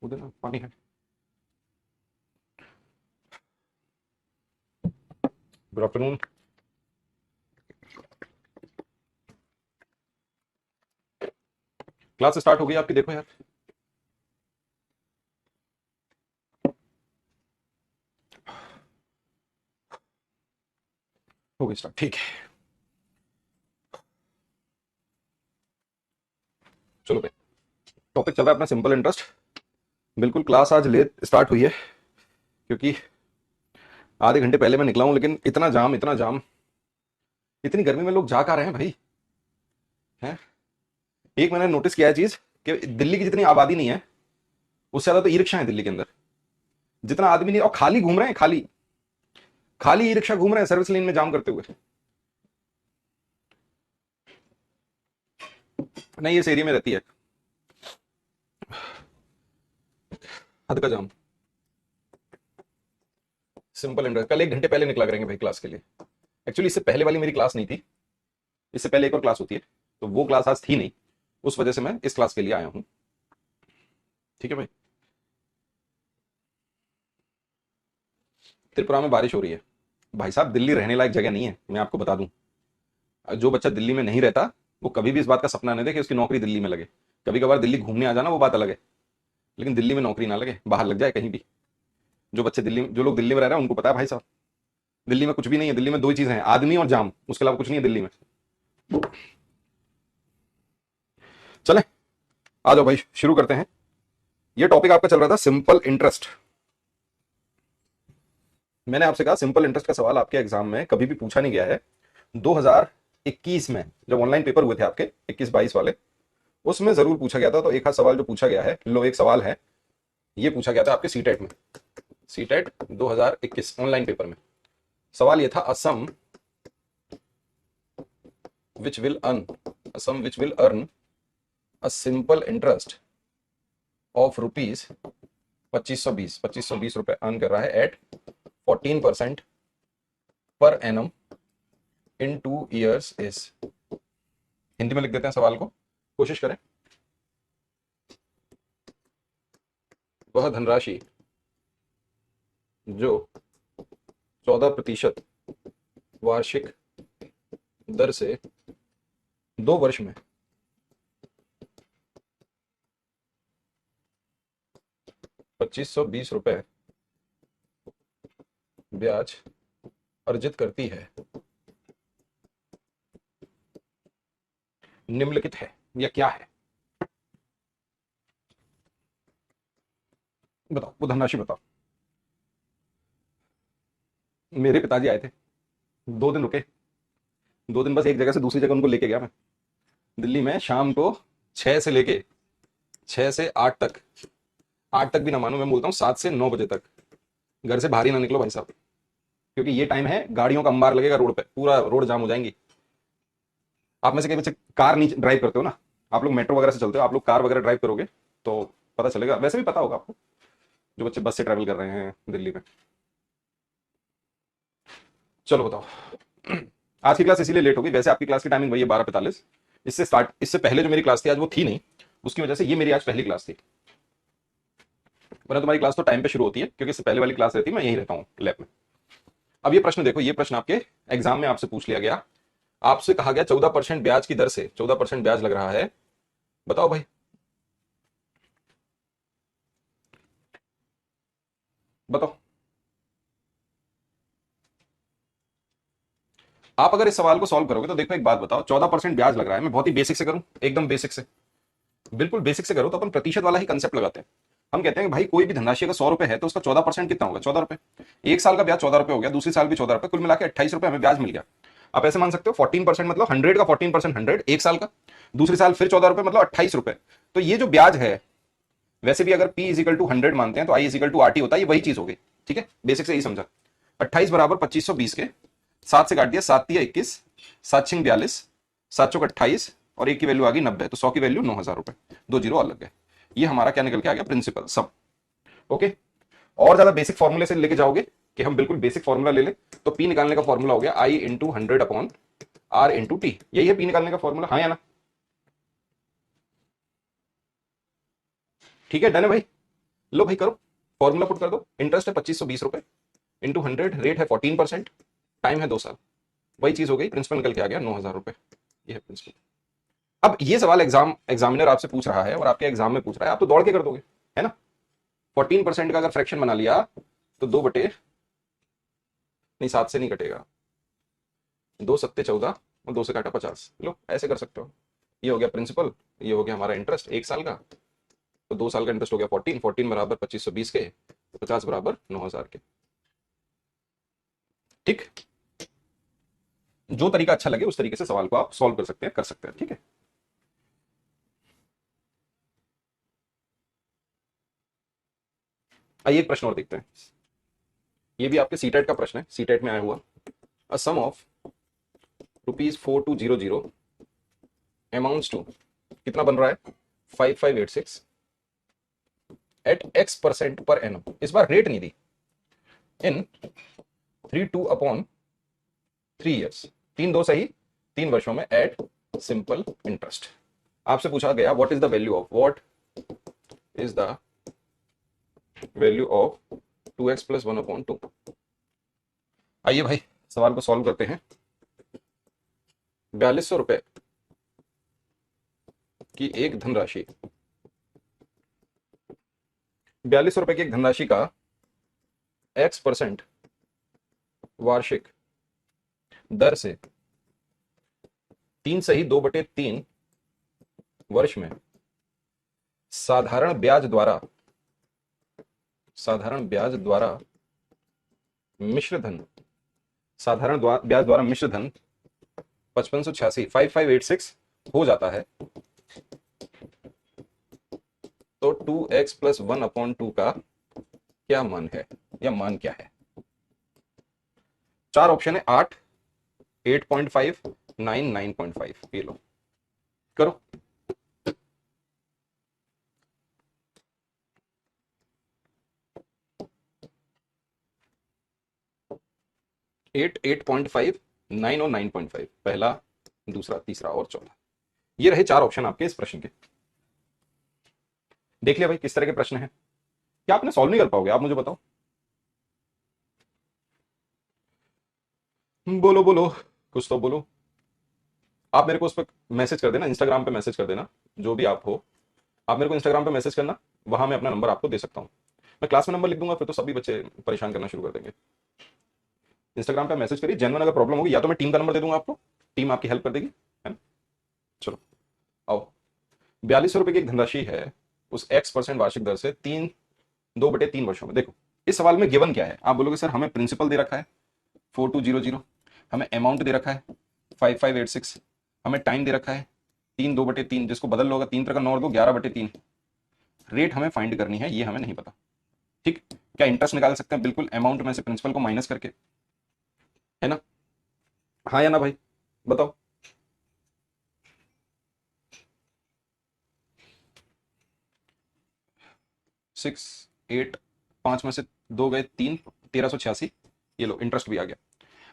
उधर ना पानी है। Good afternoon. क्लास स्टार्ट हो गई आपकी, देखो यार। हो गई स्टार्ट, ठीक है। चलो भाई, टॉपिक चल रहा है अपना सिंपल इंटरेस्ट। बिल्कुल क्लास आज लेट स्टार्ट हुई है क्योंकि आधे घंटे पहले मैं निकला हूं, लेकिन इतना जाम, इतना जाम, इतनी गर्मी में लोग जा कहाँ रहे हैं भाई। हैं? एक मैंने नोटिस किया है चीज कि दिल्ली की जितनी आबादी नहीं है, उससे ज्यादा तो ई रिक्शा है दिल्ली के अंदर। जितना आदमी नहीं, और खाली घूम रहे हैं, खाली खाली ई रिक्शा घूम रहे हैं सर्विस लेन में जाम करते हुए। नहीं, इस एरिया में रहती है हद का जाम। सिंपल इंटरेस्ट, कल एक घंटे पहले निकला करेंगे भाई क्लास के लिए। एक्चुअली इससे पहले वाली मेरी क्लास नहीं थी, इससे पहले एक और क्लास होती है, तो वो क्लास आज थी नहीं, उस वजह से मैं इस क्लास के लिए आया हूं। ठीक है भाई। त्रिपुरा में बारिश हो रही है भाई साहब। दिल्ली रहने लायक जगह नहीं है, मैं आपको बता दूं। जो बच्चा दिल्ली में नहीं रहता, वो कभी भी इस बात का सपना नहीं दे कि उसकी नौकरी दिल्ली में लगे। कभी कभार दिल्ली घूमने आ जाना वो बात अलग है, लेकिन दिल्ली में नौकरी ना लगे, बाहर लग जाए कहीं भी। जो लोग दिल्ली में रह रहे हैं उनको पता है भाई साहब, दिल्ली में कुछ भी नहीं है। दिल्ली में दो ही चीजें हैं, आदमी और जाम, उसके अलावा कुछ नहीं है दिल्ली में। चले, आ जाओ भाई, शुरू करते हैं। ये टॉपिक आपका चल रहा था सिंपल इंटरेस्ट। मैंने आपसे कहा सिंपल इंटरेस्ट का सवाल आपके एग्जाम में कभी भी पूछा नहीं गया है। 2021 में जब ऑनलाइन पेपर हुए थे आपके 21-22 वाले, उसमें जरूर पूछा गया था। तो एक आध सवाल जो पूछा गया है, लो एक सवाल है, ये पूछा गया था आपके सीटेट में। सीटेट 2021 ऑनलाइन पेपर में सवाल ये था, a sum which will earn a simple interest of rupees 2520 रुपए अर्न कर रहा है at 14% per annum in 2 years is. Hindi में लिख देते हैं सवाल को, कोशिश करें। वह धनराशि जो 14% वार्षिक दर से 2 वर्ष में 2520 रुपए ब्याज अर्जित करती है, निम्नलिखित है, या क्या है? बताओ, वो धनराशि बताओ। मेरे पिताजी आए थे, 2 दिन रुके। 2 दिन बस एक जगह से दूसरी जगह उनको लेके गया मैं। दिल्ली में शाम को 6 से 8 तक, 8 तक भी ना मानो, मैं बोलता हूँ 7 से 9 बजे तक घर से बाहर ही ना निकलो भाई साहब, क्योंकि ये टाइम है गाड़ियों का अंबार लगेगा रोड पे, पूरा रोड जाम हो जाएंगी। आप में से कई बच्चे कार नहीं ड्राइव करते हो ना, आप लोग मेट्रो वगैरह से चलते हो, आप लोग कार वगैरह ड्राइव करोगे तो पता चलेगा। वैसे भी पता होगा आपको, जो बच्चे बस से ट्रैवल कर रहे हैं दिल्ली में। चलो बताओ। आज की क्लास इसीलिए लेट हो गई, वैसे आपकी क्लास की टाइमिंग वही है 12:45। इससे पहले जो मेरी क्लास थी आज वो थी नहीं, उसकी वजह से ये मेरी आज पहली क्लास थी। वरना तुम्हारी क्लास तो टाइम पे शुरू होती है, क्योंकि इससे पहले वाली क्लास रहती है, मैं यहीं रहता हूँ लैब में। अब ये प्रश्न देखो, ये प्रश्न आपके एग्जाम में आपसे पूछ लिया गया। आपसे कहा गया 14% ब्याज की दर से 14% ब्याज लग रहा है, बताओ भाई। बताओ। आप अगर इस सवाल को सॉल्व करोगे तो देखो, एक बात बताओ, 14% ब्याज लग रहा है, मैं बहुत ही बेसिक से करूं, एकदम बेसिक से, बिल्कुल बेसिक से करो तो अपन प्रतिशत वाला ही कंसेप्ट लगाते हैं। हम कहते हैं कि भाई कोई भी धनराशि अगर 100 रुपए है तो उसका 14% कितना होगा? 14 रुपए। एक साल का ब्याज 14 रुपए हो गया, दूसरी साल भी 14 रुपए, कुल मिला के 28 रुपए हमें ब्याज मिल गया। आप ऐसे मान सकते हो 14% मतलब 100 का 14%, 100 एक साल का, दूसरी साल फिर 14 रुपए मतलब 28 रुपए। तो ये जो ब्याज है, वैसे भी अगर P इजिकल टू 100 मानते हैं तो I इजिकल टू RT होता है, ये वही चीज हो गई। ठीक है, बेसिक से यही समझा। 28 बराबर 2520 के 7 से काट दिया, 7×3 = 21, 7×6 = 42, 7×4 = 28, और एक की वैल्यू आ गई 90, तो 100 की वैल्यू 9,000 रुपए, 2 जीरो अलग गए। ये हमारा क्या निकल के आ गया? प्रिंसिपल सम। ओके। और ज्यादा बेसिक फॉर्मूले से लेके जाओगे कि हम बिल्कुल बेसिक फॉर्मूला ले ले, तो पी निकालने का फॉर्मूला हो गया I × 100/R × T। यही है पी निकालने का फॉर्मूला, हाँ या ना? ठीक है, डन है भाई। लो भाई करो, फॉर्मूला पुट कर दो, इंटरेस्ट है 2520 रुपए इंटू 100, रेट है 14%, टाइम है 2 साल, वही चीज हो गई, प्रिंसिपल निकल के आ गया 9000 रुपए। ये है प्रिंसिपल। अब ये सवाल एग्जामिनर आपसे पूछ रहा है और आपके एग्जाम में पूछ रहा है, आप तो दौड़ के कर दोगे, है ना। 14% का अगर फ्रैक्शन बना लिया तो 2 बटे, नहीं 7 से नहीं कटेगा, 2 सत्ते 14 और 2 से काटा 50, लो ऐसे कर सकते हो। ये हो गया प्रिंसिपल, ये हो गया हमारा इंटरेस्ट 1 साल का, तो 2 साल का इंटरेस्ट हो गया 14 बराबर 2520 के, तो 50 बराबर 9000 के। ठीक, जो तरीका अच्छा लगे उस तरीके से सवाल को आप सॉल्व कर सकते हैं, ठीक है। आइए एक प्रश्न और देखते हैं, ये भी आपके सीटेट का प्रश्न है, सीटेट में आया हुआ। अ सम ऑफ ₹4200 अमाउंट्स टू, कितना बन रहा है 5586 एट X% पर एनम, इस बार रेट नहीं दी, इन 32/3 ईयर्स, 3 2 सही 3 वर्षों में एट सिंपल इंटरेस्ट। आपसे पूछा गया what is the value of, what is the value of 2x+1/2। आइए भाई सवाल को सॉल्व करते हैं। 4200 रुपए की एक धनराशि, 4200 रुपए की एक धनराशि का X% वार्षिक दर से 3 सही 2/3 वर्ष में साधारण ब्याज द्वारा मिश्र धन, ब्याज द्वारा मिश्र धन 5586 हो जाता है, तो 2x+1/2 का क्या मान है, या मान क्या है। 4 ऑप्शन है, 8, 8.5, 9, 9.5, ये लो करो। 8, 8.5, 9 और 9.5, पहला, दूसरा, तीसरा और चौथा, ये रहे 4 ऑप्शन आपके इस प्रश्न के। देख लिया भाई किस तरह के प्रश्न है, क्या आपने सॉल्व नहीं कर पाओगे, आप मुझे बताओ। बोलो बोलो, कुछ तो बोलो। आप मेरे को उस पर मैसेज कर देना, इंस्टाग्राम पे मैसेज कर देना, जो भी आप हो, आप मेरे को इंस्टाग्राम पे मैसेज करना, वहां मैं अपना नंबर आपको दे सकता हूँ। मैं क्लास में नंबर लिख दूंगा, फिर तो सभी बच्चे परेशान करना शुरू कर देंगे। इंस्टाग्राम पे मैसेज करिए, जेन्युइन अगर प्रॉब्लम होगी या तो मैं टीम का नंबर दे दूंगा आपको, टीम आपकी हेल्प कर देगी, है ना। चलो आओ, 4200 रुपए की एक धनराशि है, उस X% वार्षिक दर से 2/3 वर्षों में। देखो इस सवाल में गिवन क्या है, आप बोलोगे सर हमें प्रिंसिपल दे रखा है 4200, हमें अमाउंट दे रखा है 5586, हमें टाइम दे रखा है 3 2/3, जिसको बदल लो 3 3 9 और 2 11/3, रेट हमें फाइंड करनी है, ये हमें नहीं पता। ठीक, क्या इंटरेस्ट निकाल सकते हैं, बिल्कुल अमाउंट में से प्रिंसिपल को माइनस करके, है ना। हाँ या ना भाई बताओ। 6, 8, 5 में से 2 गए 3, 1386, ये लो इंटरेस्ट भी आ गया।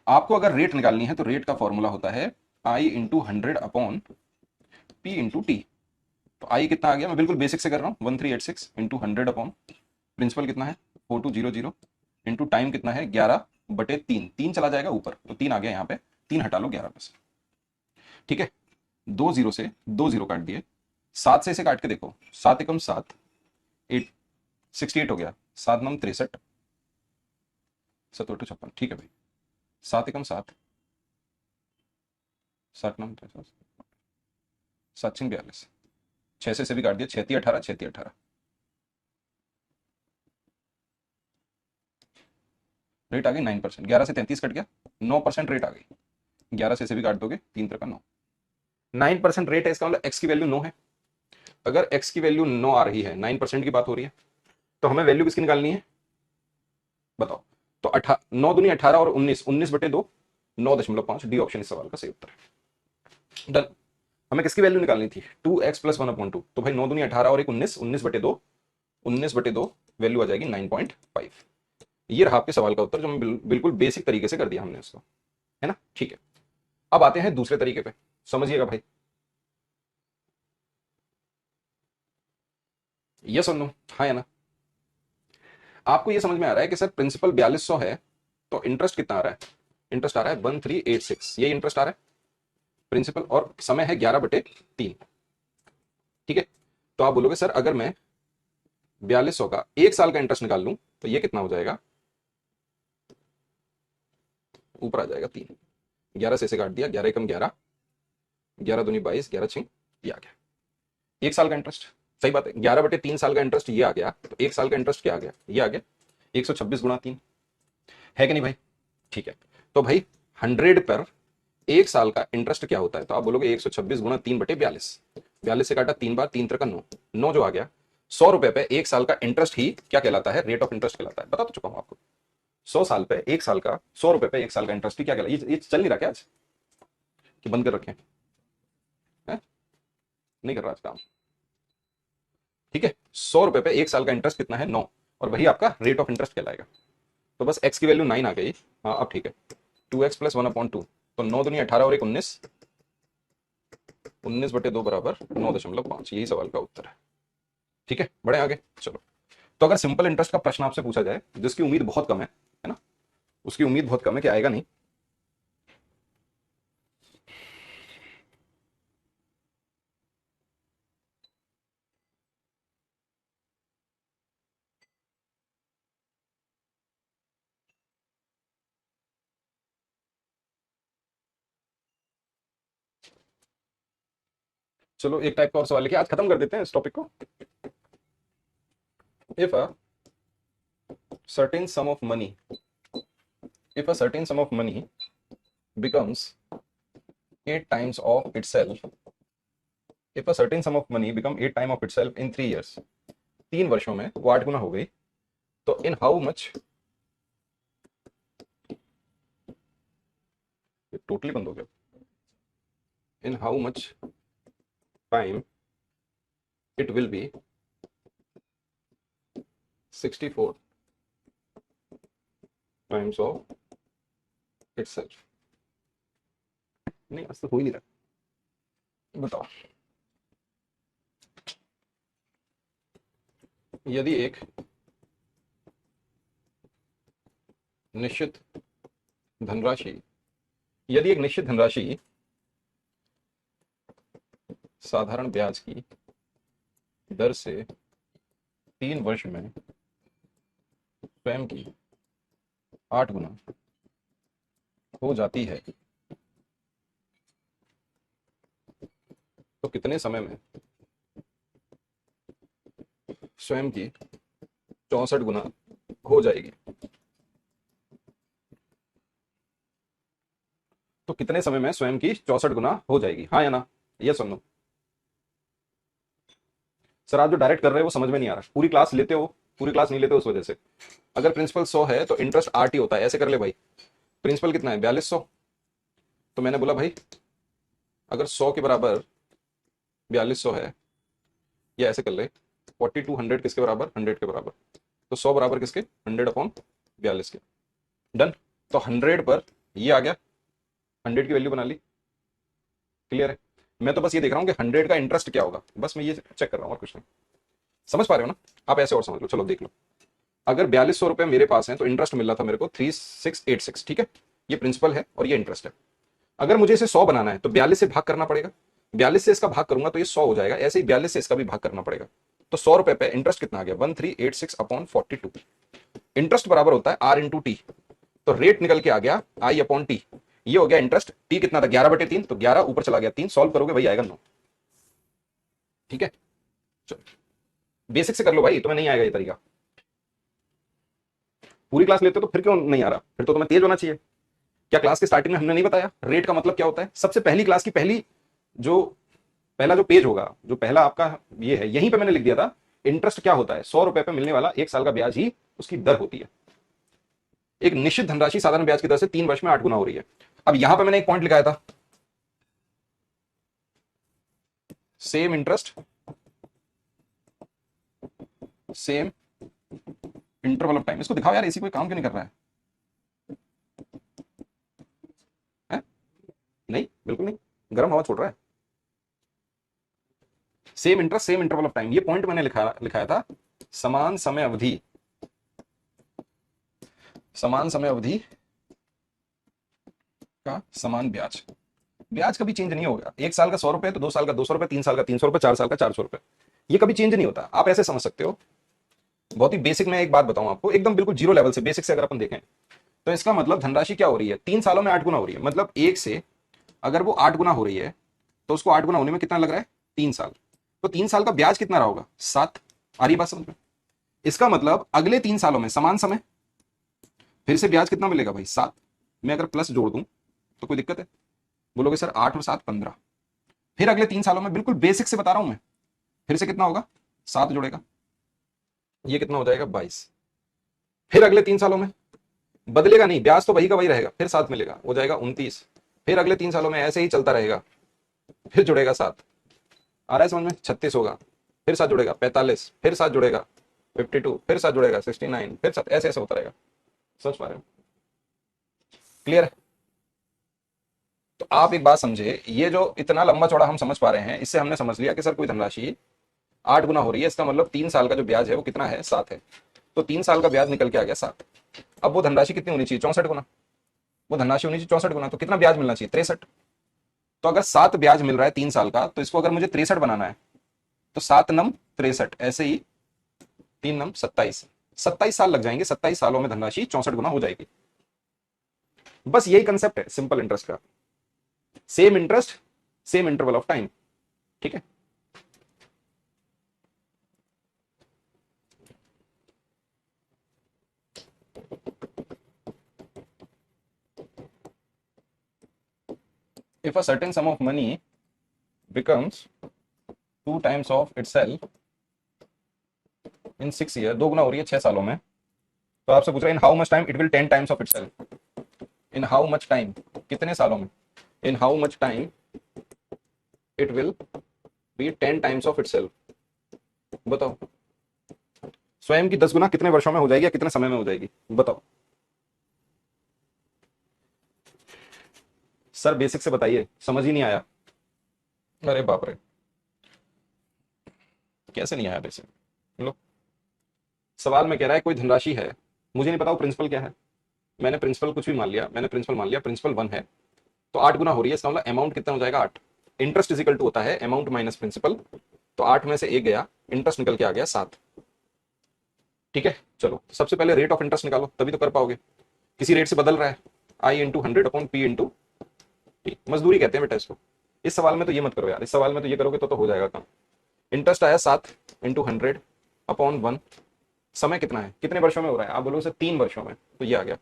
आपको अगर रेट निकालनी है तो रेट का फॉर्मूला होता है I × 100/P × T। तो आई कितना आ गया, मैं बिल्कुल बेसिक से कर रहा हूँ, 1386 × 100 प्रिंसिपल कितना है 4200 इंटू टाइम कितना है 11/3, 3 चला जाएगा ऊपर तो 3 आ गया यहाँ पे, 3 हटा लो 11 में से। ठीक है, 2 0 से 2 0 काट दिए, 7 से इसे काट के देखो, 7 एकम 7, 8 68 हो गया, 7 9 63, 7 8 56, ठीक है भाई, 7 एकम 7, 7 9 63, 7 6 42, 6 से भी काट दिया, 6 18, 6 18, रेट आ गई 9%, 11 से 33 कट गया, 9% रेट आ गई, 11 से भी काट दोगे, 3 3 9, 9% रेट है, इसका मतलब एक्स की वैल्यू 9 है। अगर एक्स की वैल्यू 9 आ रही है, 9% की बात हो रही है, तो हमें वैल्यू किसकी निकालनी है बताओ। तो 9 दूनी 18 और 19, 19/2, 9.5, डी ऑप्शन इस सवाल का सही उत्तर है। डन। हमें किसकी वैल्यू निकालनी थी 2x+1/2, तो भाई 9 दूनी 18 और एक 19, 19/2, 19/2 वैल्यू आ जाएगी 9.5। ये रहा आपके सवाल का उत्तर, जो बिल्कुल बेसिक तरीके से कर दिया हमने उसको, है ना। ठीक है, अब आते हैं दूसरे तरीके पे, समझिएगा भाई, यस और नो, हाँ या ना। आपको ये समझ में आ रहा है कि सर प्रिंसिपल 4200 है तो इंटरेस्ट कितना आ रहा है? इंटरेस्ट आ रहा है 1386, ये इंटरेस्ट आ रहा है प्रिंसिपल, और समय है 11/3। ठीक है, तो आप बोलोगे सर अगर मैं 4200 का 1 साल का इंटरेस्ट निकाल लूं तो ये कितना हो जाएगा? ऊपर आ जाएगा 3। 11 से काट दिया, 11 एकम 11, 11 दूनी 22, 11 6, ये आ गया 1 साल का इंटरेस्ट। सही बात है, 11/3 साल का इंटरेस्ट ये आ गया, तो 1 साल का इंटरेस्ट क्या आ गया? ये आ गया 126 × 3, है कि नहीं भाई? ठीक है, तो भाई 100 पर 1 साल का इंटरेस्ट क्या होता है? तो आप बोलोगे 126 × 3/42। 42 से काटा 3 बार, 3 3 9, 9 जो आ गया। 100 रुपए पे 1 साल का इंटरेस्ट ही क्या कहलाता है? रेट ऑफ इंटरेस्ट कहलाता है। बता तो चुका हूं आपको। 100 साल पे 1 साल का, 100 रुपए पे 1 साल का इंटरेस्ट ही क्या कहलाता है? ये चल नहीं रहा क्या आज कि बंद कर रखे हैं? नहीं कर रहा आज काम। ठीक है, 100 रुपए पे 1 साल का इंटरेस्ट कितना है? 9, और वही आपका रेट ऑफ इंटरेस्ट कहलाएगा। तो बस एक्स की वैल्यू 9 आ गई। हाँ अब ठीक है, 2x + 1/2, तो 9 दूनी 18 और 1 19, 19/2 बराबर 9.5, यही सवाल का उत्तर है। ठीक है, बढ़े आगे चलो। तो अगर सिंपल इंटरेस्ट का प्रश्न आपसे पूछा जाए जिसकी उम्मीद बहुत कम है ना, उसकी उम्मीद बहुत कम है कि आएगा नहीं, चलो एक टाइप का और सवाल लेके आज खत्म कर देते हैं इस टॉपिक को। If a certain sum of money, if a certain sum of money becomes 8 times of itself, if a certain sum of money become 8 times of itself in 3 years, 3 वर्षों में वो 8 गुना हो गई, तो इन हाउ मच, टोटली बंद हो गया, in how much time it will be 64 times of itself. नहीं आज तो हो ही नहीं रहा, बताओ। यदि एक निश्चित धनराशि, यदि एक निश्चित धनराशि साधारण ब्याज की दर से 3 वर्ष में स्वयं की 8 गुना हो जाती है, तो कितने समय में स्वयं की 64 गुना हो जाएगी? तो कितने समय में स्वयं की 64 गुना हो जाएगी? हाँ या ना, ये सुन लो। सर आप जो डायरेक्ट कर रहे हो वो समझ में नहीं आ रहा, पूरी क्लास लेते हो, पूरी क्लास नहीं लेते उस वजह से। अगर प्रिंसिपल 100 है तो इंटरेस्ट 8 ही होता है, ऐसे कर ले भाई। प्रिंसिपल कितना है? 4200, तो मैंने बोला भाई अगर 100 के बराबर 4200 है, या ऐसे कर ले 4200 किसके बराबर? 100 के बराबर, तो 100 बराबर किसके? 100/42 के। डन। तो 100 पर ये आ गया, 100 की वैल्यू बना ली। क्लियर है? मैं तो बस ये देख रहा हूँ कि 100 का इंटरेस्ट क्या होगा, बस मैं ये चेक कर रहा हूँ और कुछ नहीं। समझ पा रहे हो ना? आप ऐसे और समझ लो, चलो देख लो। अगर 4200 रुपए मेरे पास है तो इंटरेस्ट मिल रहा था मेरे को 3686, ठीक है, ये प्रिंसिपल है और ये इंटरेस्ट है। अगर मुझे इसे 100 बनाना है तो 42 से भाग करना पड़ेगा, 42 से इसका भाग करूंगा तो ये 100 हो जाएगा, ऐसे ही 42 से इसका भी भाग करना पड़ेगा। तो 100 रुपए पे इंटरेस्ट कितना आ गया? 1386/42। इंटरेस्ट बराबर होता है R इंटू टी, तो रेट निकल के आ गया I/T। ये हो गया इंटरेस्ट। टी कितना था? 11/3, तो 11 ऊपर चला गया 3, सॉल्व करोगे वही आएगा 9। ठीक है, चलो बेसिक से कर लो भाई, तुम्हें नहीं आएगा ये तरीका। पूरी क्लास लेते हो तो फिर क्यों नहीं आ रहा? फिर तो तुम्हें तेज होना चाहिए। क्या क्लास के स्टार्टिंग में हमने नहीं बताया रेट का मतलब क्या होता है? सबसे पहली क्लास की पहली जो पहला जो पेज होगा, जो पहला आपका ये है, यहीं पे मैंने लिख दिया था इंटरेस्ट क्या होता है। 100 रुपए पे मिलने वाला 1 साल का ब्याज ही उसकी दर होती है। एक निश्चित धनराशि साधारण ब्याज की दर से 3 वर्ष में 8 गुना हो रही है। अब यहां पे मैंने एक पॉइंट लिखाया था, same interest same interval of time. इसको दिखाओ यार, ऐसी कोई काम क्यों नहीं कर रहा है? नहीं बिल्कुल नहीं, गर्म हवा छोड़ रहा है। Same interest same interval of time, ये पॉइंट मैंने लिखाया था। समान समय अवधि समान समय अवधि का समान ब्याज। ब्याज कभी चेंज नहीं होगा। एक साल का 100 रुपए तो 2 साल का 200 रुपए, 3 साल का 300 रुपए, 4 साल का 400 रुपए, ये कभी चेंज नहीं होता। आप ऐसे समझ सकते हो। बहुत ही बेसिक में एक बात बताऊं आपको, एकदम बिल्कुल जीरो लेवल से, बेसिक से अगर अपन देखें तो इसका मतलब धनराशि क्या हो रही है, 3 सालों में 8 गुना हो रही है। मतलब एक से अगर वो 8 गुना हो रही है तो उसको 8 गुना होने में कितना लग रहा है, 3 साल। तो 3 साल का ब्याज कितना रहा होगा, 7। आ रही बात समझ में? इसका मतलब अगले 3 सालों में समान समय, फिर से ब्याज कितना मिलेगा भाई, 7। मैं अगर प्लस जोड़ दूं तो कोई दिक्कत है? बोलोगे सर 8 और 7 15। फिर अगले 3 सालों में, बिल्कुल बेसिक से बता रहा हूं मैं, फिर से कितना होगा, 7 जुड़ेगा, ये कितना हो जाएगा, 22। फिर अगले 3 सालों में बदलेगा नहीं, ब्याज तो वही का वही रहेगा, फिर 7 मिलेगा, हो जाएगा 29। फिर अगले 3 सालों में ऐसे ही चलता रहेगा, फिर जुड़ेगा 7। आ रहा है समझ में? 36 होगा, फिर 7 जुड़ेगा 45, फिर 7 जुड़ेगा 52, फिर 7 जुड़ेगा 69, फिर 7, ऐसे ऐसे होता रहेगा। समझ पा रहे हो? क्लियर है? तो आप एक बात समझे, ये जो इतना लंबा चौड़ा हम समझ पा रहे हैं, इससे हमने समझ लिया कि सर कोई धनराशि 8 गुना हो रही है, इसका मतलब 3 साल का जो ब्याज है वो कितना है, 7 है। तो 3 साल का ब्याज निकल के आ गया 7। अब वो धनराशि कितनी होनी चाहिए, 64 गुना। वो धनराशि होनी चाहिए 64 गुना, तो कितना ब्याज मिलना चाहिए, 63। तो अगर 7 ब्याज मिल रहा है 3 साल का, तो इसको अगर मुझे 63 बनाना है तो 7 नम 63, ऐसे ही 3 नम 27, 27 साल लग जाएंगे। 27 सालों में धनराशि 64 गुना हो जाएगी। बस यही कंसेप्ट है सिंपल इंटरेस्ट का, same interest same interval of time. ठीक है? if a certain sum of money becomes 2 times of itself in 6 years, 2 गुना हो रही है 6 सालों में, तो आपसे पूछ रहा है in how much time it will 10 times of itself. In how much time, कितने सालों में, in how much time it will be 10 times of itself. बताओ, स्वयं की 10 गुना कितने वर्षों में हो जाएगी या कितने समय में हो जाएगी, बताओ सर। बेसिक से बताइए, समझ ही नहीं आया? अरे बाप रे, कैसे नहीं आया बेसिक? लो, सवाल में कह रहा है कोई धनराशि है, मुझे नहीं पता वो प्रिंसिपल क्या है, मैंने प्रिंसिपल कुछ भी मान लिया, मैंने प्रिंसिपल मान लिया, प्रिंसिपल 1 है, तो 8 गुना हो रही है, इसका मतलब अमाउंट कितना हो जाएगा, 8। इंटरेस्ट इज इक्वल टू होता है अमाउंट माइनस प्रिंसिपल, तो 8 में से 1 गया, इंटरेस्ट निकल के आ गया 7। ठीक है, चलो सबसे पहले रेट ऑफ इंटरेस्ट निकालो, तभी तो कर पाओगे। किसी रेट से बदल रहा है, आई इंटू 100/p/t, मजदूरी कहते हैं बेटा इसको। इस सवाल में तो ये मत करो यार, इस सवाल में तो ये करोगे तो हो जाएगा काम। इंटरेस्ट आया 7 इंटू 100/1। समय कितना है, कितने वर्षों में हो रहा है, आप बोलोगे सर 3 वर्षों में, तो ये आ गया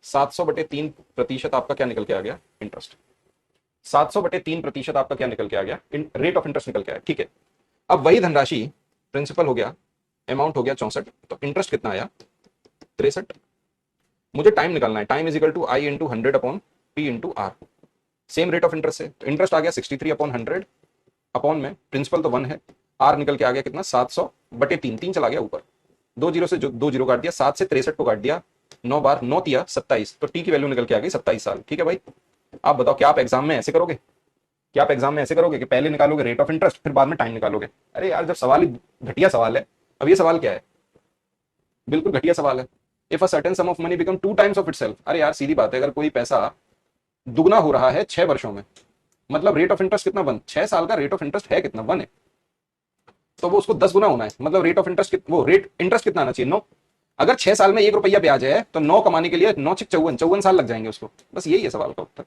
700/3% आपका क्या निकल के आ गया, इंटरेस्ट। 700/3% आपका क्या निकल के आ गया, रेट ऑफ इंटरेस्ट निकल के आया। ठीक है, अब वही धनराशि, प्रिंसिपल हो गया, अमाउंट हो गया 64, तो इंटरेस्ट कितना आया, 63। मुझे टाइम निकालना है, time is equal to I into 100/p/r, same rate of interest है, तो इंटरेस्ट आ गया 63/100, अपॉन में प्रिंसिपल तो 1 है, आर निकल के आ गया कितना, 700/3, 3 चला गया ऊपर, 2 जीरो से 2 जीरो काट दिया, 7 से 63 को काट दिया, 9 बार 9 तिया 27, तो टी की वैल्यू निकल के आ गई 27 साल। ठीक है भाई, आप बताओ क्या आप एग्जाम में ऐसे करोगे, क्या आप एग्जाम में ऐसे करोगे कि पहले निकालोगे रेट ऑफ इंटरेस्ट फिर बाद में टाइम निकालोगे? अरे यार, जब सवाल ही घटिया सवाल है। अब ये सवाल क्या है, बिल्कुल घटिया सवाल है। If a certain sum of money become 2 times of itself, अरे यार सीधी बात है, अगर कोई पैसा दुगना हो रहा है 6 वर्षों में, मतलब रेट ऑफ इंटरेस्ट कितना, 1, 6 साल का रेट ऑफ इंटरेस्ट है कितना, 1 है, तो वो उसको 10 गुना होना है, मतलब रेट ऑफ इंटरेस्ट वो रेट इंटरेस्ट कितना आना चाहिए, 9। अगर 6 साल में 1 रुपया ब्याज है तो 9 कमाने के लिए 9 6 54, 54 साल लग जाएंगे उसको। बस यही है सवाल का उत्तर।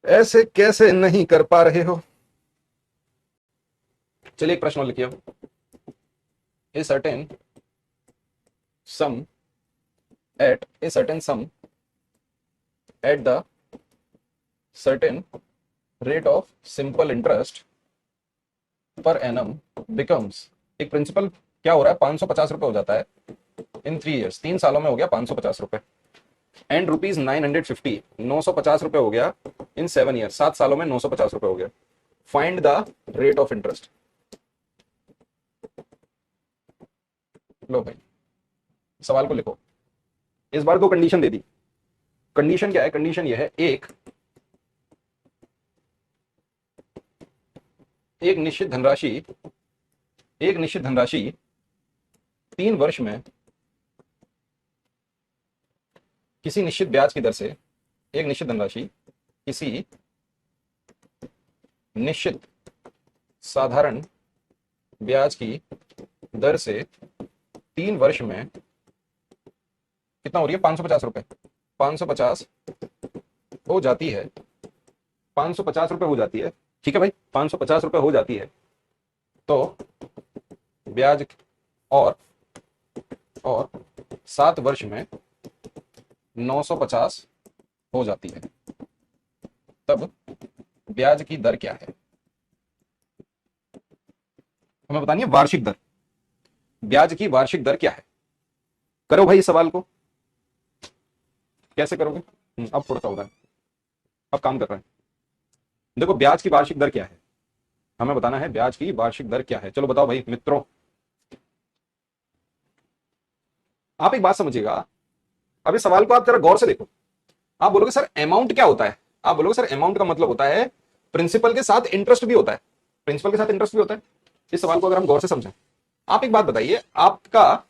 ऐसे कैसे नहीं कर पा रहे हो? चलिए एक प्रश्न और लिखिए। A certain sum at a certain sum at the certain rate of simple interest per annum becomes, एक प्रिंसिपल क्या हो रहा है, 550 रुपए हो जाता है इन 3 ईयर्स, 3 सालों में हो गया 550 रुपए, एंड रुपीज 950, 950 रुपए हो गया इन 7 ईयर, 7 सालों में 950 रुपए हो गया। Find the rate of interest. लो भाई, सवाल को लिखो। इस बार 2 कंडीशन दे दी। कंडीशन क्या है, कंडीशन यह है, एक निश्चित धनराशि एक निश्चित धनराशि 3 वर्ष में किसी निश्चित ब्याज की दर से, एक निश्चित धनराशि किसी निश्चित साधारण ब्याज की दर से 3 वर्ष में कितना हो रही है, 550 रुपए, 550 हो जाती है, 550 रुपए हो जाती है। ठीक है भाई, 550 रुपए हो जाती है तो ब्याज और 7 वर्ष में 950 हो जाती है, तब ब्याज की दर क्या है? हमें बतानी है वार्षिक दर, ब्याज की वार्षिक दर क्या है। करो भाई इस सवाल को, कैसे करोगे? अब थोड़ा सा होगा, अब काम कर रहे हैं। देखो ब्याज की वार्षिक दर क्या है, हमें बताना है ब्याज की वार्षिक दर क्या है। चलो बताओ भाई मित्रों। आप एक बात समझिएगा, अब इस सवाल को आप जरा गौर से देखो। आप बोलोगे सर अमाउंट क्या होता है? आप बोलोगे सर अमाउंट का मतलब होता है प्रिंसिपल के साथ इंटरेस्ट भी होता है, प्रिंसिपल के साथ इंटरेस्ट भी होता है। इस सवाल को अगर हम गौर से समझें, आप एक बात बताइए, आपका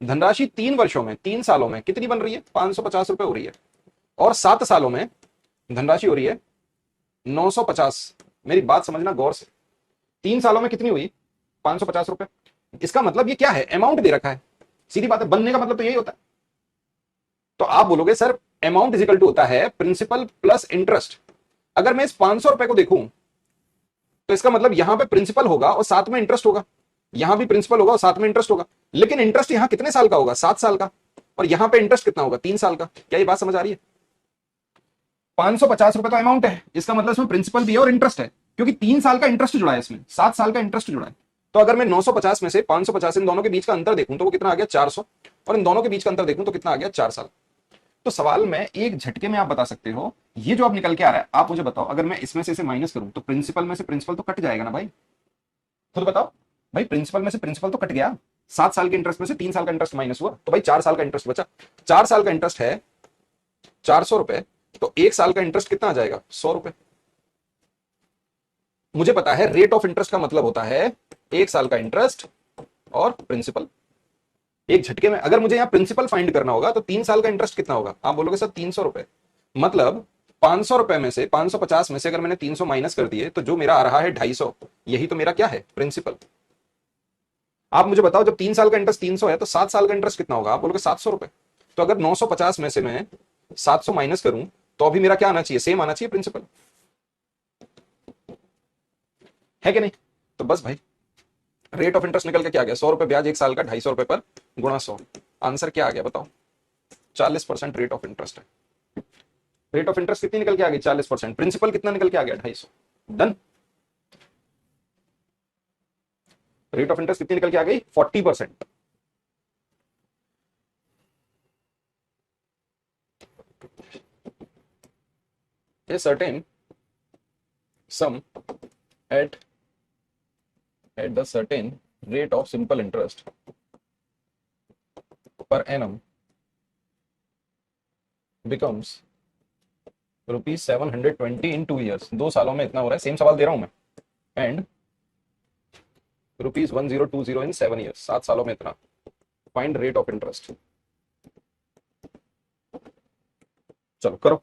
धनराशि 3 वर्षों में, 3 सालों में कितनी बन रही है? 550 रुपए हो रही है, और 7 सालों में धनराशि हो रही है 950। मेरी बात समझना गौर से, 3 सालों में कितनी हुई? 550 रुपए। इसका मतलब ये क्या है? अमाउंट दे रखा है, सीधी बात है, बनने का मतलब तो यही होता है। तो आप बोलोगे sir amount is equal to होता है प्रिंसिपल प्लस इंटरेस्ट। अगर मैं इस 500 रुपए को देखूं तो इसका मतलब यहां पे प्रिंसिपल होगा और साथ में इंटरेस्ट होगा, यहां भी प्रिंसिपल होगा और साथ में इंटरेस्ट होगा, लेकिन इंटरेस्ट यहां कितने साल का होगा? 7 साल का, और यहां पे इंटरेस्ट कितना होगा? 3 साल का। क्या ये बात समझ आ रही है? 550 रुपए तो अमाउंट है, इसका मतलब इसमें प्रिंसिपल भी है और इंटरेस्ट है, क्योंकि 3 साल का इंटरेस्ट जुड़ा है इसमें, 7 साल का इंटरेस्ट जुड़ा है। तो अगर मैं 950 में से 550, इन दोनों के बीच का अंतर देखूं तो वो कितना आ गया? 400, और इन दोनों के बीच का अंतर देखूं तो कितना आ गया? 4 साल। तो सवाल में एक झटके में आप बता सकते हो, ये जो आप निकल के आ रहा है, आप मुझे बताओ अगर मैं इसमें से इसे माइनस करूं तो प्रिंसिपल में से प्रिंसिपल तो कट जाएगा ना भाई? खुद बताओ भाई, प्रिंसिपल में से प्रिंसिपल तो कट गया, 7 साल के इंटरेस्ट में से 3 साल का इंटरेस्ट माइनस हुआ, तो भाई 4 साल का इंटरेस्ट बचा। 4 साल का इंटरेस्ट है 400 रुपए, तो 1 साल का इंटरेस्ट कितना आ जाएगा? 100 रुपए। मुझे पता है रेट ऑफ इंटरेस्ट का मतलब होता है 1 साल का इंटरेस्ट और प्रिंसिपल। एक झटके में अगर मुझे यहां प्रिंसिपल फाइंड करना होगा तो 3 साल का इंटरेस्ट कितना होगा? आप बोलोगे सर 300 रुपए, मतलब 500 रुपए में से, 550 में से अगर मैंने 300 माइनस कर दिए तो जो मेरा आ रहा है 250, यही तो मेरा क्या है? प्रिंसिपल। आप मुझे बताओ जब 3 साल का इंटरेस्ट 300 है तो 7 साल का इंटरेस्ट कितना होगा? आप बोलोगे 700 रुपए। तो अगर 950 में से मैं 700 माइनस करूं तो अभी मेरा क्या आना चाहिए? सेम आना चाहिए, प्रिंसिपल, है कि नहीं? तो बस भाई रेट ऑफ इंटरेस्ट निकल के क्या आ गया? 100 रुपए ब्याज 1 साल का, 250 रुपए पर गुणा 100। आंसर क्या आ गया बताओ? 40% रेट ऑफ इंटरेस्ट है। रेट ऑफ इंटरेस्ट कितनी निकल के आ गई? 40%। प्रिंसिपल कितना निकल के आ गया? 250। डन। रेट ऑफ इंटरेस्ट कितनी निकल के आ गई? 40%। A certain sum at the certain rate of simple interest per annum becomes ₹720 in 2 years। 2 सालों में इतना हो रहा है, सेम सवाल दे रहा हूं मैं, एंड ₹1020 in 7 years, 7 सालों में इतना। Find rate of interest. चलो करो।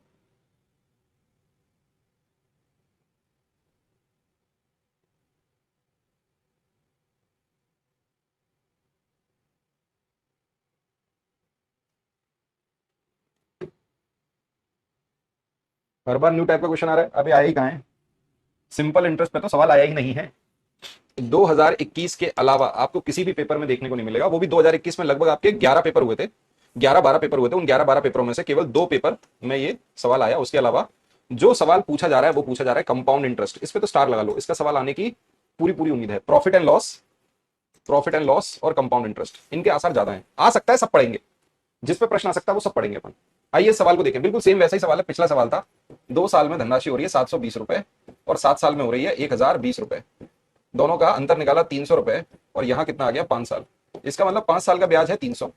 हर बार न्यू टाइप का क्वेश्चन आ रहा है, अभी आया ही कहां है? सिंपल इंटरेस्ट पे तो सवाल आया ही नहीं है। 2021 के अलावा आपको किसी भी पेपर में देखने को नहीं मिलेगा, वो भी 2021 में लगभग आपके 11 पेपर हुए थे, 11-12 पेपर हुए थे। उन 11-12 पेपरों में से केवल 2 पेपर में ये सवाल आया। उसके अलावा जो सवाल पूछा जा रहा है वो पूछा जा रहा है कंपाउंड इंटरेस्ट। इस पे तो स्टार लगा लो, इसका सवाल आने की पूरी पूरी उम्मीद है। Profit and loss, profit and loss और कंपाउंड इंटरेस्ट, इनके आसार ज्यादा हैं। आ सकता है सब पढ़ेंगे, जिस पे प्रश्न आ सकता है वो सब पढ़ेंगे अपन। आइए सवाल को देखें, बिल्कुल सेम वैसा ही सवाल है, पिछला सवाल था। 2 साल में धनराशि हो रही है 720 रुपए और 7 साल में हो रही है 1020 रुपए। दोनों का अंतर निकाला 300 रुपए, और यहां कितना आ गया? 5 साल। इसका मतलब 5 साल का ब्याज है 300,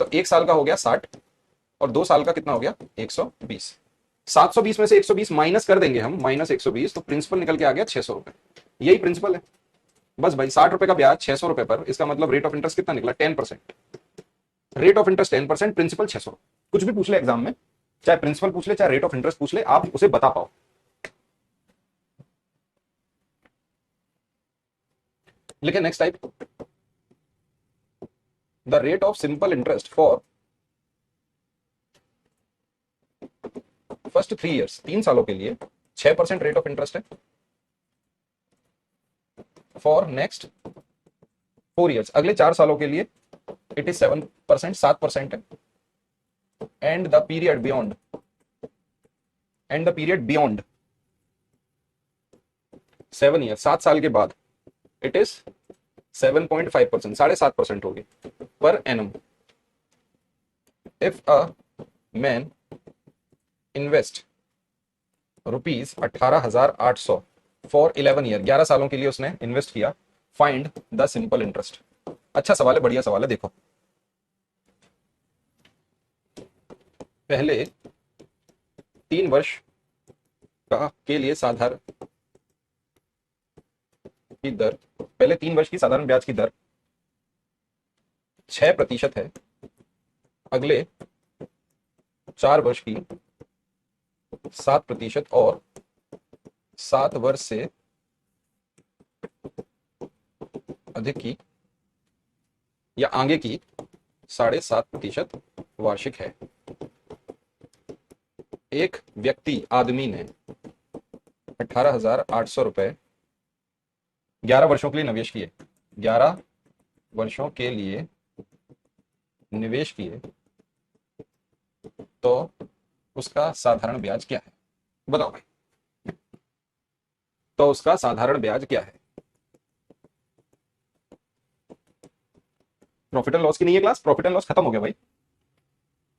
तो 1 साल का हो गया 60, और 2 साल का कितना हो गया? 120। 720 में से 120 माइनस कर देंगे हम, -120, तो प्रिंसिपल निकल के आ गया 600 रुपए। यही प्रिंसिपल है, बस भाई 60 रुपए का ब्याज 600 रुपए पर, इसका मतलब रेट ऑफ इंटरेस्ट कितना निकला? 10%। Rate of interest 10%, principal 600। कुछ भी पूछ ले एग्जाम में, चाहे प्रिंसिपल पूछ ले चाहे रेट ऑफ इंटरेस्ट पूछ ले, आप उसे बता पाओ। लिखे next type, the rate of simple interest for first 3 years, 3 सालों के लिए 6% रेट ऑफ इंटरेस्ट है। फॉर नेक्स्ट 4 years, अगले 4 सालों के लिए इट इज 7%, 7% है। And the period beyond, and the period beyond 7 years, 7 साल के बाद इट इज 7.5%, 7.5% होगी per annum. If a man invest ₹18,800 for 11 year, 11 सालों के लिए उसने इन्वेस्ट किया, फाइंड द सिंपल इंटरेस्ट। अच्छा सवाल है, बढ़िया सवाल है। देखो पहले 3 वर्ष का के लिए साधारण की दर, पहले 3 वर्ष की साधारण ब्याज की दर 6% है, अगले 4 वर्ष की 7% और 7 वर्ष से अधिक की या आगे की 7.5% वार्षिक है। एक व्यक्ति आदमी ने 18,800 रुपए 11 वर्षों के लिए निवेश किए, 11 वर्षों के लिए निवेश किए, तो उसका साधारण ब्याज क्या है? बताओ भाई, तो उसका साधारण ब्याज क्या है? प्रॉफिट एंड लॉस की नहीं है क्लास, प्रॉफिट एंड लॉस खत्म हो गया भाई,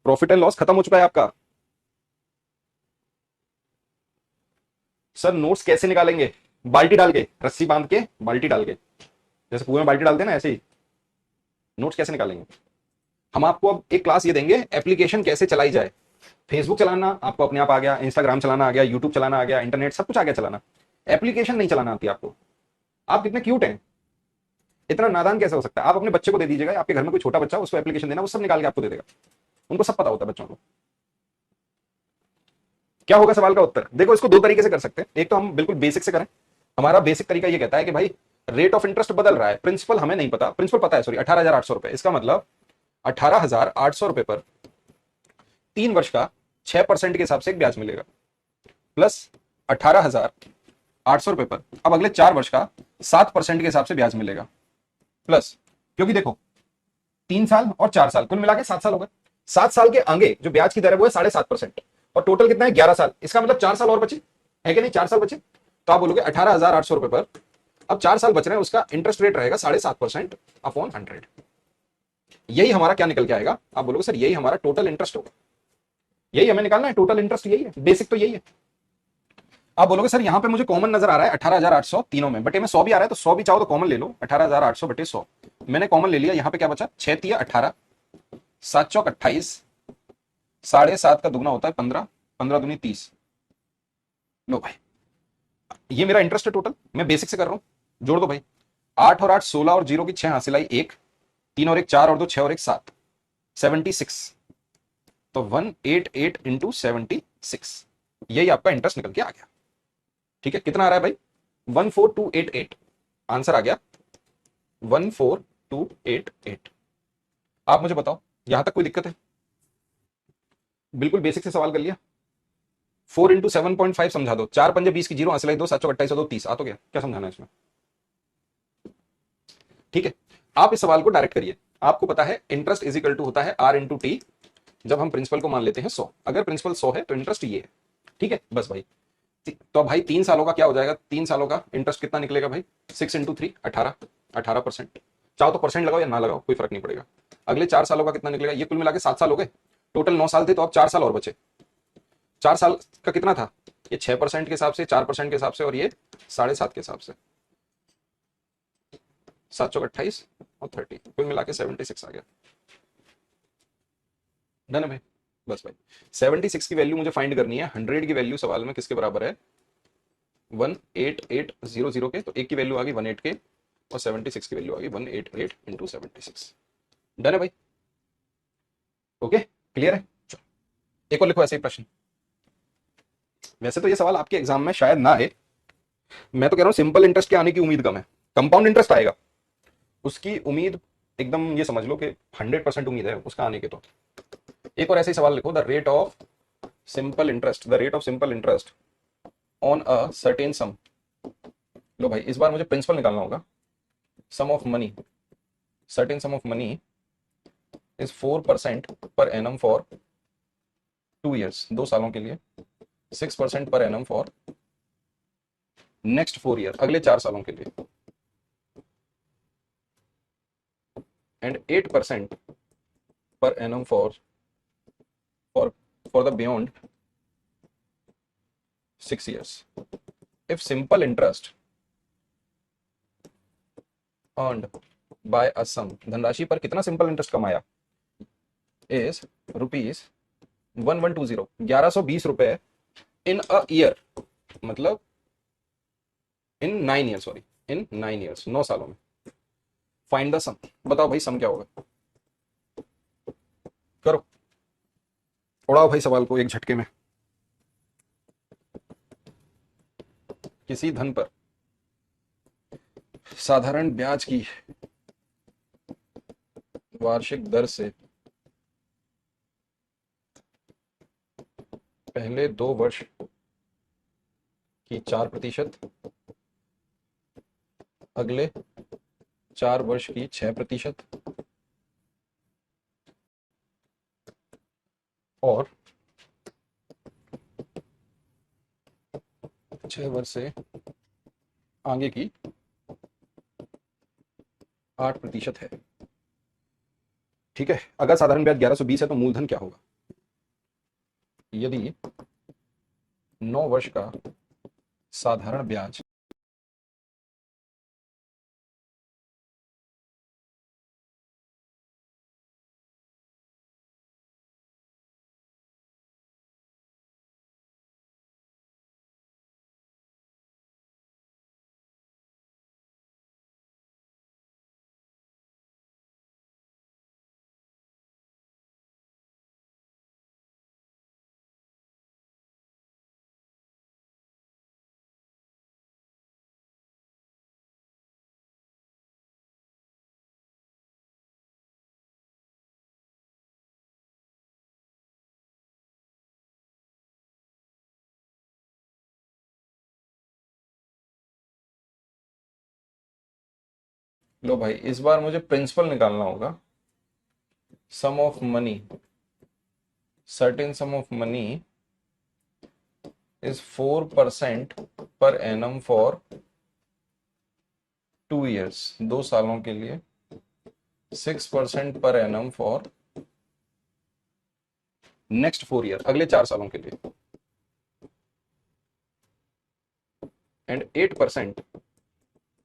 प्रॉफिट एंड लॉस खत्म हो चुका है आपका। सर नोट्स कैसे निकालेंगे? बाल्टी डाल के, रस्सी बांध के बाल्टी डाल के, जैसे कुएं में बाल्टी डालते हैं ना, ऐसे ही नोट्स कैसे निकालेंगे? हम आपको अब एक क्लास ये देंगे एप्लीकेशन कैसे चलाई जाए। फेसबुक चलाना आपको अपने आप आ गया, इंस्टाग्राम चलाना आ गया, यूट्यूब चलाना आ गया, इंटरनेट सब कुछ आ गया चलाना, एप्लीकेशन नहीं चलाना आती आपको। आप कितने क्यूट हैं, इतना नादान कैसे हो सकता है? आप अपने बच्चे को दे दीजिएगा, आपके घर में कोई छोटा बच्चा, उसको एप्लीकेशन देना, वो सब निकाल के आपको दे देगा, उनको सब पता होता है बच्चों को। क्या होगा सवाल का उत्तर? देखो इसको 2 तरीके से कर सकते हैं, एक तो हम बिल्कुल बेसिक से करें। हमारा बेसिक तरीका ये कहता है कि भाई रेट ऑफ इंटरेस्ट बदल रहा है, प्रिंसिपल हमें नहीं पता, प्रिंसिपल पता है सॉरी 18,800 रुपए, इसका मतलब 18,800 रुपए पर 3 वर्ष का 6% के हिसाब से एक ब्याज मिलेगा, प्लस 18,800 रुपए पर अब अगले 4 वर्ष का 7% के हिसाब से ब्याज मिलेगा, प्लस, क्योंकि देखो 3 साल और 4 साल कुल मिला के 7 साल हो गए, 7 साल के आगे जो ब्याज की दर है वो है 7.5%, और टोटल कितना है? 11 साल, इसका मतलब 4 साल और बचे है कि नहीं? 4 साल बचे, तो आप बोलोगे 18,800 रुपए पर अब 4 साल बच रहे हैं, उसका इंटरेस्ट रेट रहेगा 7.5% अपॉन 100। यही हमारा क्या निकल के आएगा? आप बोलोगे सर यही हमारा टोटल इंटरेस्ट होगा, यही हमें निकालना है, टोटल इंटरेस्ट यही है, बेसिक तो यही है। आप बोलोगे सर यहाँ पे मुझे कॉमन नजर आ रहा है 18,800 तीनों में, बटे में 100 भी आ रहा है, तो 100 भी चाहो तो कॉमन ले लो, 18,800 बटे 100, मैंने कॉमन ले लिया, यहाँ पे क्या बचा? 6 तिया 18, 7 चौक 28, 7.5 का दुगना होता है 15, 15 दूनी 30। लो भाई ये मेरा इंटरेस्ट है टोटल, मैं बेसिक से कर रहा हूं, जोड़ दो भाई, 8 और 8 16 और 0 की 6 हासिल आई 1, 3 और 1 4 और 2 6 और 1 7, 76, तो 188 इंटू 76, यही आपका इंटरेस्ट निकल के आ गया। ठीक है, कितना आ रहा है भाई? 14288, आंसर आ गया 14288। आप मुझे बताओ यहां तक कोई दिक्कत है? बिल्कुल बेसिक से सवाल कर लिया। 4 इंटू 7.5 समझा दो, 4 पंजे 20 की 0 हासिल आई 2, 7 चौक 28 2 30, आ तो गया, क्या समझाना है इसमें? ठीक है, आप इस सवाल को डायरेक्ट करिए, आपको पता है इंटरेस्ट इज इक्वल टू होता है R इंटू टी, जब हम प्रिंसिपल को मान लेते हैं 100, अगर प्रिंसिपल 100 है तो इंटरेस्ट ये है। ठीक है, बस भाई, तो भाई 3 सालों का क्या हो जाएगा? 3 सालों का इंटरेस्ट कितना निकलेगा भाई? 6 इंटू 3 18, 18%, चाहो तो परसेंट लगाओ या ना लगाओ कोई फर्क नहीं पड़ेगा। अगले 4 सालों का कितना निकलेगा? ये कुल मिला के 7 साल हो गए, टोटल 9 साल थे, तो अब 4 साल और बचे। 4 साल का कितना था? ये 6% के हिसाब से, 4% के हिसाब से, और ये 7.5 के हिसाब से, 7 चौक 28 और 30, कुल मिला के 76 आ गया। डन है भाई, बस भाई 76 की वैल्यू मुझे फाइंड करनी है, 100 की वैल्यू सवाल में किसके बराबर है? 18800 के, तो एक की वैल्यू आ गई 108 के, और 76 की वैल्यू आ गई 188 इंटू 76। डन है भाई? ओके, क्लियर है? चलो एक और लिखो ऐसे ही प्रश्न। वैसे तो ये सवाल आपके एग्जाम में शायद ना आए, मैं तो कह रहा हूं सिंपल इंटरेस्ट के आने की उम्मीद कम है। कंपाउंड इंटरेस्ट आएगा, उसकी उम्मीद एकदम ये समझ लो कि 100% उम्मीद है उसका आने के। तो एक और ऐसे ही सवाल लिखो, the rate of simple interest, the rate of simple interest on a certain sum. लो भाई इस बार मुझे प्रिंसिपल निकालना होगा। Sum of money, certain sum of money is 4% per annum for 2 years, 2 सालों के लिए, 6% पर एनम फॉर नेक्स्ट 4 year, अगले 4 सालों के लिए, and 8% per annum for for the beyond 6 years। If simple interest earned by a sum, धनराशि पर कितना सिंपल इंटरेस्ट कमाया, इज रुपीज 1120, 1120 रुपए इन अ ईयर, मतलब in 9 years, sorry in 9 years, 9 सालों में। फाइंड द सम, बताओ भाई सम क्या होगा? करो, उड़ाओ भाई सवाल को एक झटके में। किसी धन पर साधारण ब्याज की वार्षिक दर से पहले 2 वर्ष की 4%, अगले 4 वर्ष की 6%, और 6 वर्ष से आगे की 8% है। ठीक है, अगर साधारण ब्याज 1120 है तो मूलधन क्या होगा? यदि 9 वर्ष का साधारण ब्याज लो भाई इस बार मुझे प्रिंसिपल निकालना होगा। Sum of money, certain sum of money is 4% per annum for 2 years, 2 सालों के लिए, 6% पर एनम फॉर नेक्स्ट 4 year, अगले 4 सालों के लिए, and 8%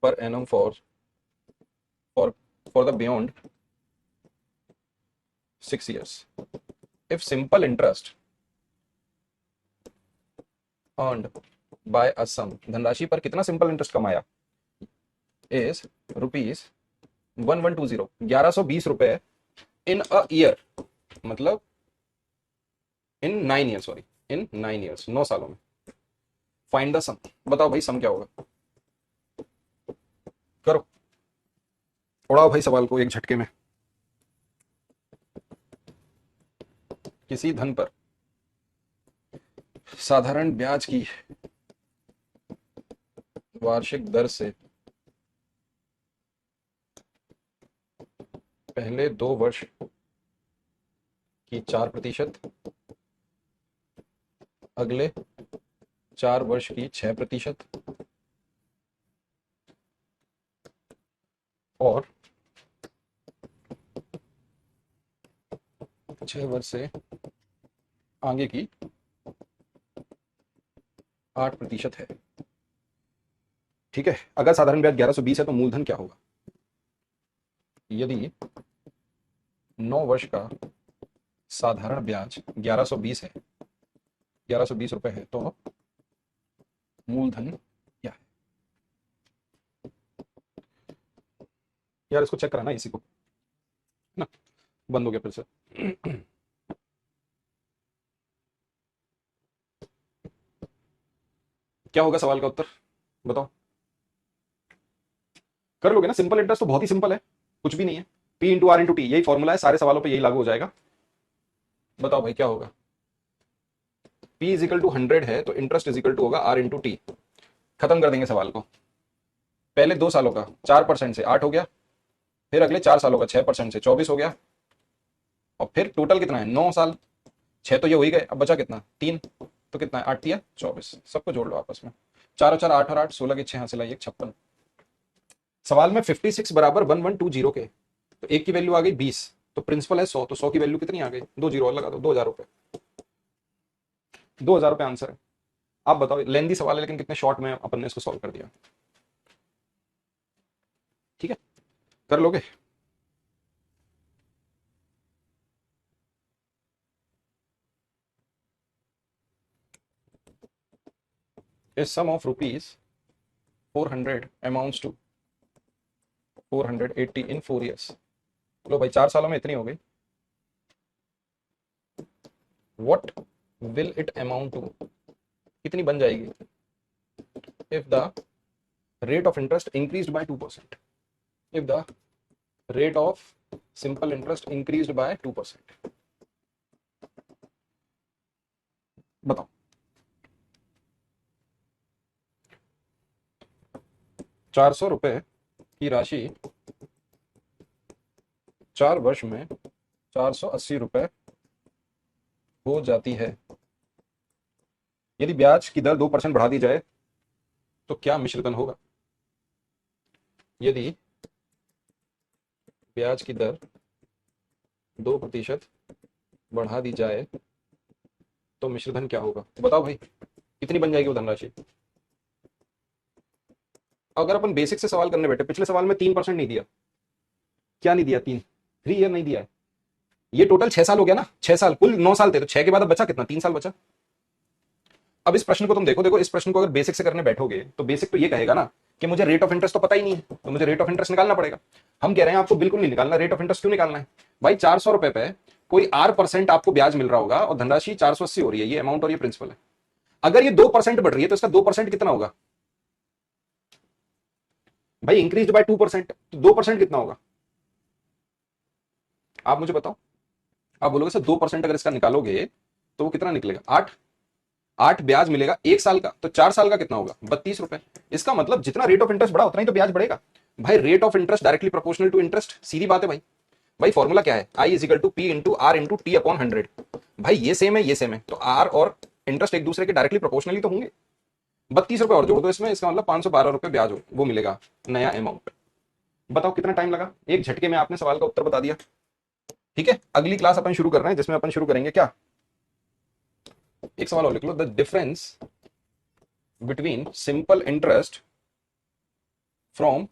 per annum for for the beyond 6 years। If simple interest earned by a sum, धनराशि पर कितना सिंपल इंटरेस्ट कमाया, इज रुपीज 1120, 1120 रुपए इन अ ईयर, मतलब in 9 years, sorry in 9 years, 9 सालों में। फाइंड द सम, बताओ भाई सम क्या होगा? करो, उड़ाओ भाई सवाल को एक झटके में। किसी धन पर साधारण ब्याज की वार्षिक दर से पहले 2 वर्ष की 4%, अगले 4 वर्ष की 6%, और 6 वर्ष से आगे की 8% है। ठीक है, अगर साधारण ब्याज 1120 है तो मूलधन क्या होगा? यदि 9 वर्ष का साधारण ब्याज 1120 है, 1120 रुपए है, तो मूलधन क्या है? यार इसको चेक कराना इसी को ना, बंद हो गया फिर से। क्या होगा सवाल का उत्तर बताओ, कर लोगे ना? सिंपल इंटरेस्ट तो बहुत ही सिंपल है, कुछ भी नहीं है। P into R into T, यही फॉर्मूला है, सारे सवालों पे यही लागू हो जाएगा। बताओ भाई क्या होगा? P इज इक्वल टू 100 है तो इंटरेस्ट इज इक्वल टू होगा R इंटू टी। खत्म कर देंगे सवाल को। पहले 2 सालों का 4% से 8 हो गया, फिर अगले 4 सालों का 6% से 24 हो गया, और फिर टोटल कितना है? 9 साल। 6 तो ये हो ही गए, अब बचा कितना? 3। तो कितना है? 8 या 24, सबको जोड़ लो आपस में। 4 और 4 8 और 8 16 के 6 हासिल आई 56। सवाल में 56 बराबर 1120 के, तो एक की वैल्यू आ गई 20, तो प्रिंसिपल है 100, तो 100 की वैल्यू कितनी आ गई? 2 जीरो और लगा दो, 2000 रुपए। 2000 रुपए आंसर है। आप बताओ, लेंदी सवाल है लेकिन कितने शॉर्ट में अपन ने इसको सॉल्व कर दिया। ठीक है, कर लोगे? A sum of rupees 400 amounts to 480 in 4 years। लो भाई, 4 सालों में इतनी हो गई। What will it amount to? कितनी बन जाएगी if the rate of interest increased by 2%? If the rate of simple interest increased by 2%, बताओ। 400 रुपए की राशि 4 वर्ष में 480 रुपए हो जाती है। यदि ब्याज की दर 2% बढ़ा दी जाए तो क्या मिश्रधन होगा? यदि ब्याज की दर 2% बढ़ा दी जाए तो मिश्रधन क्या होगा? तो बताओ भाई, कितनी बन जाएगी वो धनराशि? अगर अपन बेसिक से सवाल करने बैठे, पिछले सवाल में 3% नहीं दिया। क्या नहीं दिया? 3 ईयर नहीं दिया है। ये टोटल 6 साल हो गया ना, 6 साल, कुल 9 साल थे, तो 6 के बाद अब बचा कितना? 3 साल बचा। अब इस प्रश्न को तुम देखो, देखो इस प्रश्न को अगर बेसिक से करने बैठोगे तो बेसिक तो ये कहेगा ना कि मुझे रेट ऑफ इंटरेस्ट तो पता ही नहीं है, तो मुझे रेट ऑफ इंटरेस्ट निकालना पड़ेगा। हम कह रहे हैं आपको बिल्कुल नहीं निकालना। रेट ऑफ इंटरेस्ट क्यों निकालना है भाई? 400 रुपए पे कोई R% आपको ब्याज मिल रहा होगा और धनराशि 480 हो रही है, ये अमाउंट और ये प्रिंसिपल है। अगर ये 2% बढ़ रही है तो इसका 2% कितना होगा भाई? इंक्रीज बाय 2%, तो 2% कितना होगा? आप मुझे बताओ। आप बोलोगे सर 2% अगर इसका निकालोगे तो वो कितना निकलेगा? 8। 8 ब्याज मिलेगा 1 साल का, तो 4 साल का कितना होगा? 32 रुपए। इसका मतलब जितना रेट ऑफ इंटरेस्ट बढ़ा उतना ही तो ब्याज बढ़ेगा। भाई rate of interest directly proportional to interest, सीधी बात है भाई। भाई फॉर्मूला क्या है? I is equal to P into R into T upon 100। भाई ये सेम है, ये सेम है, तो आर और इंटरेस्ट एक दूसरे के डायरेक्टली प्रोपोर्शनली तो होंगे। 32 रुपए और जोड़ दो इसमें, इसका मतलब 512 रुपए ब्याज हो, वो मिलेगा नया अमाउंट। बताओ कितना टाइम लगा? एक झटके में आपने सवाल का उत्तर बता दिया। ठीक है, अगली क्लास अपन शुरू कर रहे हैं जिसमें अपन शुरू करेंगे क्या? एक सवाल और लिख लो, the difference between simple interest from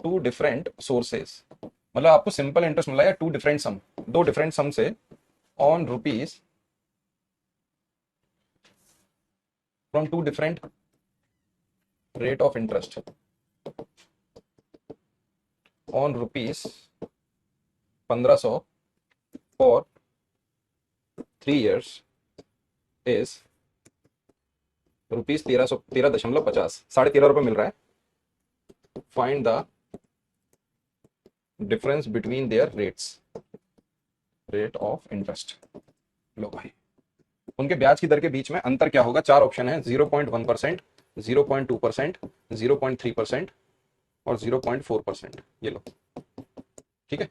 2 different sources. मतलब आपको सिंपल इंटरेस्ट मिला या 2 डिफरेंट सम, 2 डिफरेंट सम से on rupees from 2 different rate of interest on rupees 1500 for 3 years is rupees 13.50, 13.5 रुपए मिल रहा है। Find the difference between their rates, rate of interest. लो भाई, उनके ब्याज की दर के बीच में अंतर क्या होगा? 4 ऑप्शन है, 0.1%, 0.2%, 0.3% और 0.4%। ये लो, ठीक है,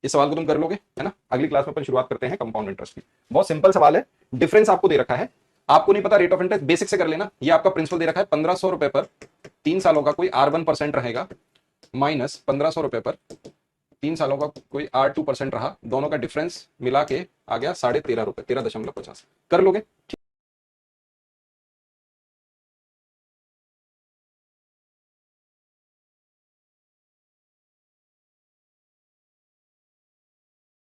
इस सवाल को तुम कर लोगे, है ना? अगली क्लास में अपन शुरुआत करते हैं कंपाउंड इंटरेस्ट की। बहुत सिंपल सवाल है, डिफरेंस आपको दे रखा है, आपको नहीं पता रेट ऑफ इंटरेस्ट, बेसिक से कर लेना। ये आपका प्रिंसिपल दे रखा है 1500 रुपए पर 3 सालों का कोई R1% रहेगा, माइनस 1500 रुपए पर 3 सालों का कोई R2% रहा, दोनों का डिफरेंस मिला के आ गया 13.5 रुपए, 13.50। कर लोगे?